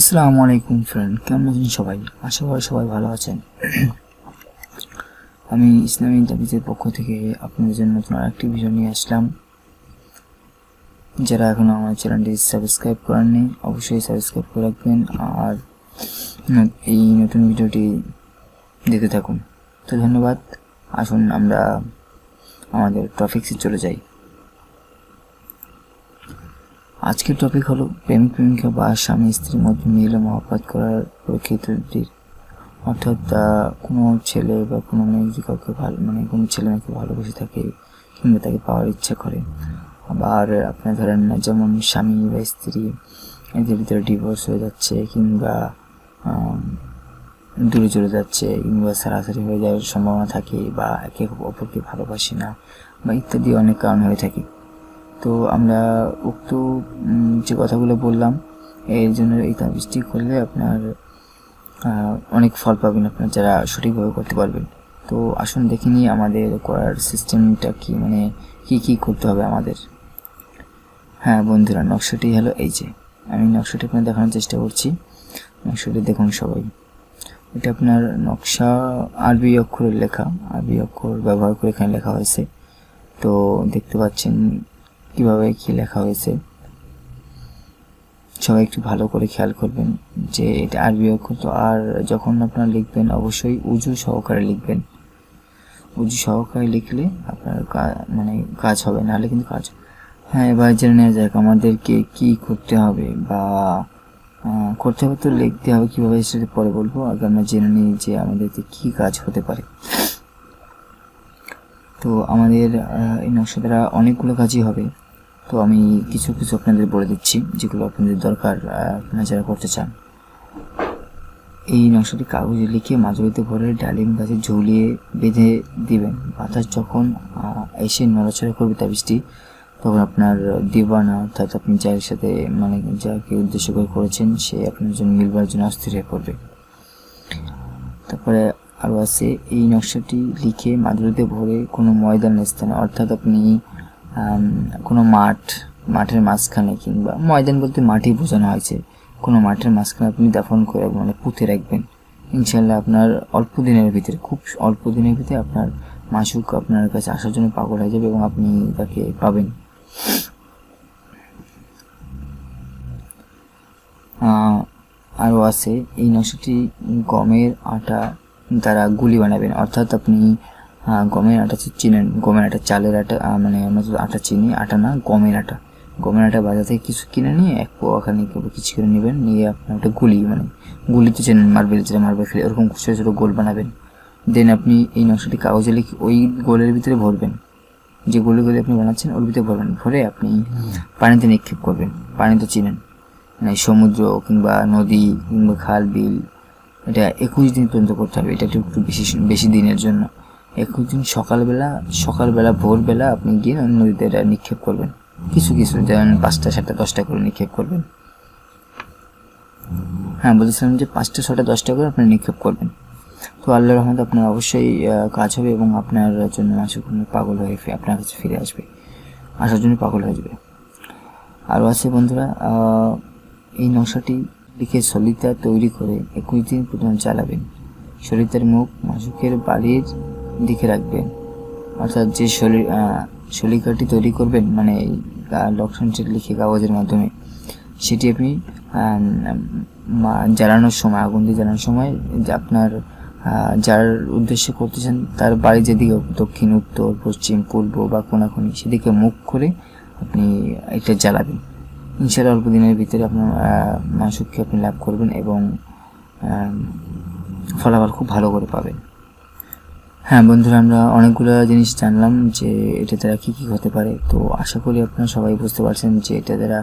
আসসালামু আলাইকুম ফ্রেন্ড, কেমন আছেন সবাই? আশা করি সবাই ভালো আছেন। আমি ইসলামী তাবিজের পক্ষ থেকে আপনাদের জন্য নতুন আরেকটি ভিডিও নিয়ে আসলাম। যারা এখনো আমার চ্যানেলটি সাবস্ক্রাইব করেননি অবশ্যই সাবস্ক্রাইব করে রাখবেন আর এই নতুন ভিডিওটি দেখতে থাকুন। তো ধন্যবাদ। আসুন আমরা আমাদের টপিকসে চলে যাই। আজকের টপিক হলো প্রেমিক প্রেমিকা বা স্বামী স্ত্রীর মধ্যে মিল ও মহব্বত করার প্রকৃতির, অর্থাৎ কোনো ছেলে বা কোনো মেয়ে যদি কাউকে কোনো ছেলে মেয়েকে ভালোবেসে থাকে কিংবা তাকে পাওয়ার ইচ্ছা করে, আবার আপনার ধরেন না যেমন স্বামী বা স্ত্রী এদের ভিতরে ডিভোর্স হয়ে যাচ্ছে কিংবা দূরে চলে যাচ্ছে কিংবা সারাসারি হয়ে যাওয়ার সম্ভাবনা থাকে বা একে অপরকে ভালোবাসে না বা ইত্যাদি অনেক কারণ হয়ে থাকে। তো আমরা উক্ত যে কথাগুলো বললাম এর জন্য এই তাবিজটি করলে আপনার অনেক ফল পাবেন, আপনার যারা সঠিকভাবে করতে পারবেন। তো আসুন দেখে নিই আমাদের করার সিস্টেমটা কি, কি করতে হবে আমাদের। হ্যাঁ বন্ধুরা, নকশাটি হলো এই যে আমি নকশাটি আপনার দেখানোর চেষ্টা করছি। নকশাটি দেখুন সবাই। এটা আপনার নকশা আরবি অক্ষরের লেখা, আরবি অক্ষর ব্যবহার করে এখানে লেখা হয়েছে। তো দেখতে পাচ্ছেন কিভাবে কি লেখা হয়েছে, সবাই একটু ভালো করে খেয়াল করবেন যে এটা আরবি অক্ষর। তো আর যখন আপনারা লিখবেন অবশ্যই উজু সহকারে লিখবেন। উজু সহকারে লিখলে আপনার কাজ হবে, নাহলে কিন্তু কাজ। হ্যাঁ, এবার জেনে নেওয়া যাক আমাদেরকে কি করতে হবে বা করতে হবে। তো লিখতে হবে কীভাবে সেটা পরে বলবো, আগে আমরা জেনে নিই যে আমাদেরকে কি কাজ হতে পারে। তো আমাদের এই নকশা দ্বারা অনেকগুলো কাজই হবে। তো আমি কিছু আপনাদের বলে দিচ্ছি যেগুলো আপনাদের দরকার আপনারা যারা করতে চান। এই নকশাটি কাগজে লিখে মাদুরিতে ভরে ডালিম গাছে ঝুলিয়ে বেঁধে দিবেন। বাতাস যখন এসে নড়াচড়া করবে তাবিজটি, তখন আপনার দিবানা অর্থাৎ আপনি যার সাথে যাকে উদ্দেশ্য করে করেছেন সে আপনার জন্য মিলবার জন্য অস্থির হয়ে পড়বে। তারপরে আরও আছে, এই নকশাটি লিখে মাদুরিতে ভরে কোনো ময়দান স্থানে, অর্থাৎ আপনি কোনো মাঠের মাঝখানে, কিংবা ময়দান বলতে মাঠই বোঝানো হয়েছে, কোনো মাঠের মাঝখানে আপনি দাফন করে পুঁতে রাখবেন। ইনশাল্লাহ আপনার খুব অল্প দিনের ভিতরে আপনার মাসুক আপনার কাছে আসার জন্য পাগল হয়ে যাবে এবং আপনি তাকে পাবেন। আরও আছে, এই নকশাটি গমের আটা দ্বারা গুলি বানাবেন। অর্থাৎ আপনি গমের আটা চিনেন, গমের আটা, চালের আটা, আমরা তো আটা চিনি, আটা না গমের আটা বাজার থেকে কিছু কিনে নিয়ে এক পোয়াখানি কিছু করে নেবেন, নিয়ে আপনার একটা গুলি তো চেনেন, মার্বেল খেলে ওরকম ছোটো ছোটো গোল বানাবেন। দেন আপনি এই নকশাটি কাগজে লিখে ওই গোলের ভিতরে ভরবেন, যে গোলে আপনি বানাচ্ছেন ওর ভিতরে ভরবেন। ভরে আপনি পানিতে নিক্ষেপ করবেন। পানি তো চিনেন, সমুদ্র কিংবা নদী কিংবা খাল বিল। এটা 21 দিন পর্যন্ত করতে হবে। এটা একটু বেশি দিনের জন্য। 21 দিন সকালবেলা ভোরবেলা আপনি গিয়ে নদীতে এটা নিক্ষেপ করবেন। কিছু যেমন 5টা 7টা 10টা করে নিক্ষেপ করবেন। হ্যাঁ, বলছিলাম যে 5টা 6টা 10টা করে আপনি নিক্ষেপ করবেন। তো আল্লাহর রহমতে আপনার অবশ্যই কাজ হবে এবং আপনার জন্য মাসুক পাগল হয়ে আপনার কাছে ফিরে আসার জন্য পাগল হয়ে যাবে। আরও আছে বন্ধুরা, এই নকশাটি লিখে সলিতা তৈরি করে 21 দিন পর্যন্ত চালাবেন। সলিতার মুখ মাসুকের বাড়ির দিকে রাখবেন। অর্থাৎ যে সলিকাটি তৈরি করবেন, লক্ষণটি লিখে কাগজের মাধ্যমে, সেটি আপনি জ্বালানোর সময়, আগুন দিয়ে জ্বালানোর সময় আপনার যার উদ্দেশ্যে করতেছেন তার বাড়ি যেদিকে, দক্ষিণ, উত্তর, পশ্চিম, পূর্ব বা কোনাকুনি, সেদিকে মুখ করে আপনি এটা জ্বালাবেন। ইনশাআল্লাহ অল্প দিনের ভিতরে আপনার মাসুককে আপনি লাভ করবেন এবং ফলাফল খুব ভালো করে পাবেন। হ্যাঁ বন্ধুরা, আমরা অনেকগুলো জিনিস জানলাম যে এটা দ্বারা কী হতে পারে। তো আশা করি আপনারা সবাই বুঝতে পারছেন যে এটা দ্বারা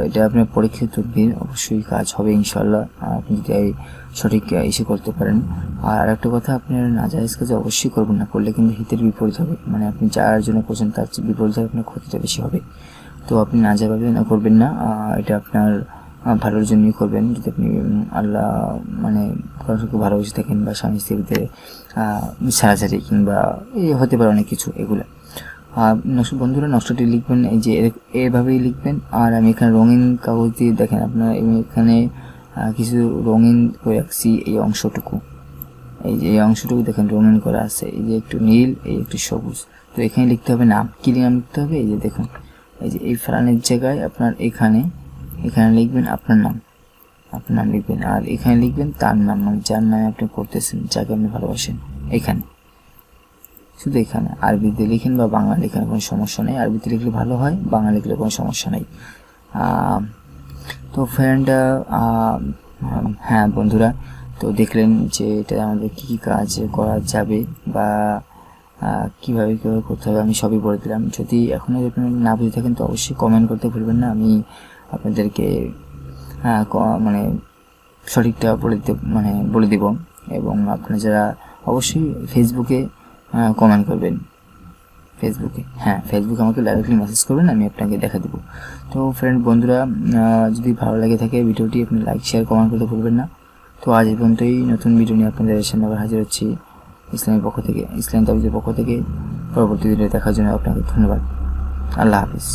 এটা আপনার পরীক্ষিত তদবির, অবশ্যই কাজ হবে ইনশাআল্লাহ আপনি যদি সঠিক ইসে করতে পারেন। আর একটা কথা, আপনার নাজায়েজ কাজ অবশ্যই করবেন না, করলে কিন্তু হিতের বিপরীত হবে। আপনি যার জন্য করছেন তার বিপরীত হবে, আপনার ক্ষতিটা বেশি হবে। তো আপনি নাজায়েজ করবেন না, এটা আপনার ভালোর জন্যই করবেন। যদি আপনি আল্লাহ কারোর সাথে ভালোবেসে থাকেন বা স্বামী স্ত্রীতে ছাড়াছাড়ি কিংবা হতে পারে অনেক কিছু, এগুলো বন্ধুরা নকশাটি লিখবেন এই যে এভাবেই লিখবেন। আর আমি এখানে রঙিন কাগজ দিয়ে দেখেন, আপনারা এখানে কিছু রঙিন করে রাখছি এই অংশটুকু, এই যে এই অংশটুকু দেখেন রঙিন করা আছে, এই যে একটু নীল, এই একটু সবুজ। তো এখানে লিখতে হবে নাম, কি নাম লিখতে হবে, এই যে দেখুন এই যে এই ফালানের জায়গায় আপনার এখানে লিখবেন আপনার নাম লিখবেন, আর এখানে লিখবেন তার নাম, মানে যার নামে আপনি করতেছেন, যাকে আপনি ভালোবাসেন। এখানে শুধু এখানে আরবিতে লিখেন বা বাংলা লেখেন, কোনো সমস্যা নেই, আরবিতে লিখলে ভালো হয়, বাংলা লিখলে কোনো সমস্যা নেই। তো ফ্রেন্ড, হ্যাঁ বন্ধুরা, তো দেখলেন যে এটা আমাদের কী কী কাজ করা যাবে বা কীভাবে করতে হবে, আমি সবই বলে দিলাম। যদি এখনও আপনি না বুঝে থাকেন তো অবশ্যই কমেন্ট করতে ভুলবেন না, আমি আপনাদেরকে মানে সঠিকটা বলে দেব। এবং আপনারা যারা অবশ্যই ফেসবুকে কমেন্ট করবেন, ফেসবুকে আমাকে ডাইরেক্টলি মেসেজ করবেন, আমি আপনাকে দেখা দেবো। তো ফ্রেন্ড বন্ধুরা, যদি ভালো লাগে থাকে ভিডিওটি আপনি লাইক শেয়ার কমেন্ট করতে ভুলবেন না। তো আজ এই পর্যন্তই, নতুন ভিডিও নিয়ে আপনাদের সামনে আবার হাজির হচ্ছি ইসলামী তাবিজের পক্ষ থেকে। পরবর্তী ভিডিও দেখার জন্য আপনাকে ধন্যবাদ। আল্লাহ হাফিজ।